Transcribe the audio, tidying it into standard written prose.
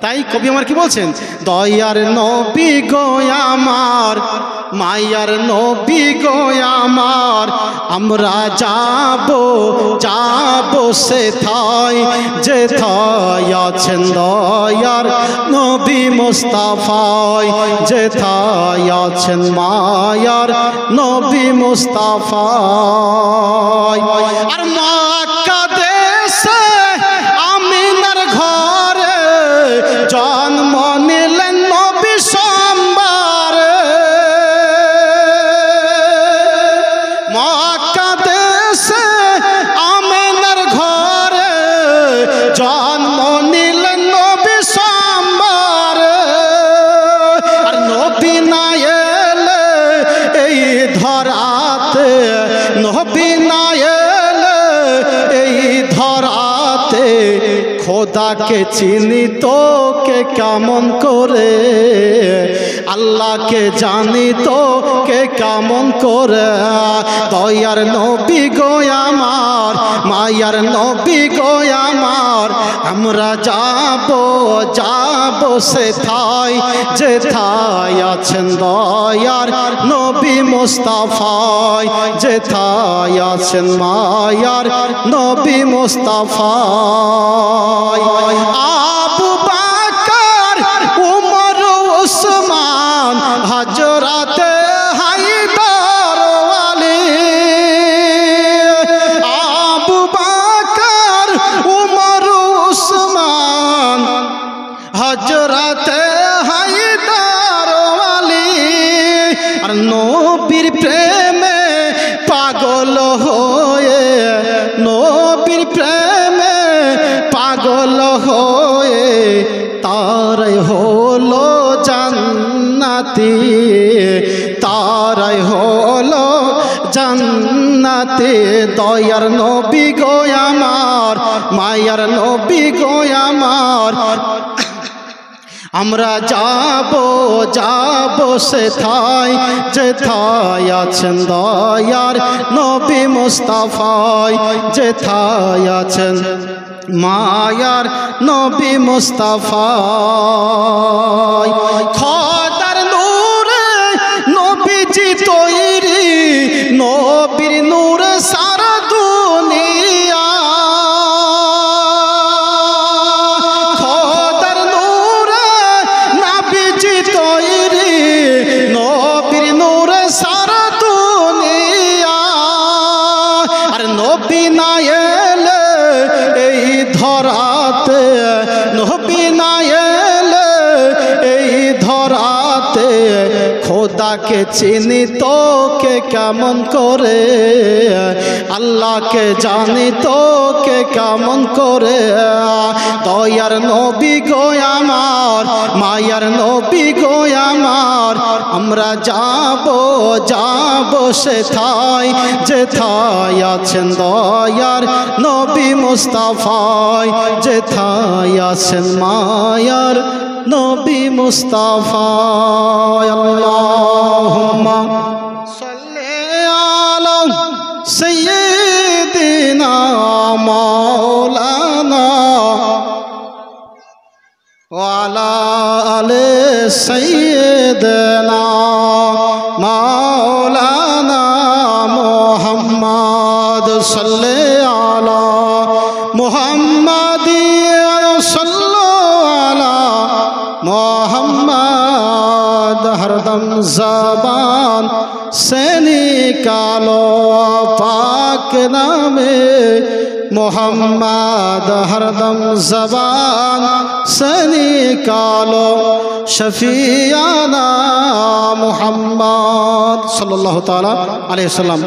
তাই কবি আমার কি বলছেন, দয়ার নবী গো আমার, মায়ার নবী গো আমার, আমরা যাব যাব সেথায় যেথায় আছেন দয়ার নবী মুস্তাফায়, যেথায় আছেন মায়ার নবী মুস্তাফায়। আর মক্কা দেশে আমিনার ঘরে জন্ম নিলেন নবী সোমবারে, মক্কা দেশে আমিনার ঘরে জন্ম নিলেন নবী সোমবারে। আর নবী না এলে এই ধরাতে, নবী না এলে এই ধরাতে খোদাকে চিনি তোকে কেমন করে, আল্লাহকে জানি তোকে কেমন করে। দয়ার নবী গো আমার, মায়ার নবী গো আমার, আমরা যাব যাব সেথায় যেথায় আছেন দয়ার নবী মুস্তাফায়, যেথায় আছেন মায়ার নবী মুস্তাফায়। আবু বকর উমর উসমান হযরতে হায়দার আলী, আবু বকর উমর উসমান হযরতে হায়দার আলী। আর নবীর প্রেমে পাগল হয়ে, নবীর প্রেমে পাগল হয়ে তারাই হলো জান্নাতি, তারাই হলো জান্নাতি। দয়ার নবী গো আমার, মায়ার নবী গো আমার, আমরা যাব যাব সেথায় যেথায় আছেন দয়ার নবী মুস্তাফায়, যেথায় আছেন মায়ার নবী মুস্তাফায়। খোদার নূরে নবীজি তৈরি, নবীর নূরে সারা দুনিয়া, খোদার নূরে নবীজি তৈরি, নবীর নূরে সারা দুনিয়া। আর নবী না এলে এই ধরাতে, নবী না এলে এই ধরাতে খোদাকে চিনি তোকে কেমন করে, আল্লাহকে জানি তোকে কেমন করে। দয়ার নবী গো আমার, মায়ার নবী গো আমার, আমরা যাব যাব সেথায় যেথায় আছেন দয়ার নবী মুস্তাফায়, যেথায় আছেন মায়ার নবী মুস্তাফায়। আল্লাহুম্মা সাল্লি আলা সাইয়্যিদিনা মাওলানা ওয়া আলা আলি সাইয়্যিদিনা মাওলানা মুহাম্মদ। সাল্লি আলা মুহাম্মাদিন সাল্লাল্লাহু আলা मोहम्मद हरदम ज़बान से निकालो पाक नामे मोहम्मद हरदम ज़बान से निकालो शफियाना मोहम्मद सल्लल्लाहु ताला अलैहि वसल्लम।